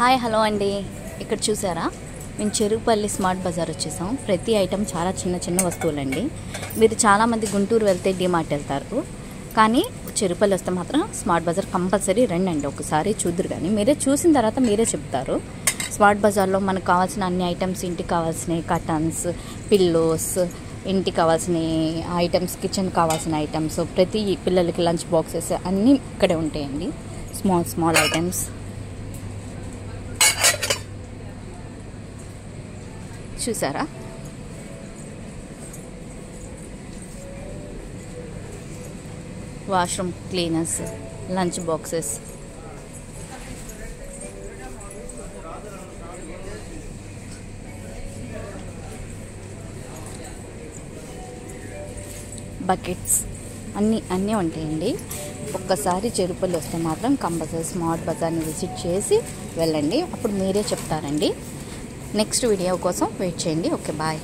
Hi hello అండి. ఇక్కడ చూసారా, మేము చెరుకుపల్లి స్మార్ట్ బజార్ వచ్చేసాం. ప్రతి ఐటెం చాలా చిన్న చిన్న వస్తువులండి. మీరు చాలామంది గుంటూరు వెళ్తే డిమార్ట్ వెళ్తారు, కానీ చెరుకుపల్లి వస్తే మాత్రం స్మార్ట్ బజార్ కంపల్సరీ రండి అండి. ఒకసారి చూద్దరు, కానీ మీరే చూసిన తర్వాత మీరే చెప్తారు. స్మార్ట్ బజార్లో మనకు కావాల్సిన అన్ని ఐటమ్స్, ఇంటికి కావాల్సిన కర్టన్స్, పిల్లోస్, ఇంటికి కావాల్సిన ఐటమ్స్, కిచెన్ కావాల్సిన ఐటమ్స్, ప్రతి పిల్లలకి లంచ్ బాక్సెస్ అన్నీ ఇక్కడే ఉంటాయండి. స్మాల్ ఐటమ్స్ చూసారా. Washroom cleaners, lunch boxes, buckets అన్నీ ఉంటాయండి. ఒక్కసారి చెరుకుపల్లి వస్తే మాత్రం కంపల్సరీ స్మార్ట్ బజార్ని విజిట్ చేసి వెళ్ళండి. అప్పుడు మీరే చెప్తారండి. నెక్స్ట్ వీడియో కోసం వెయిట్ చేయండి. Okay, bye.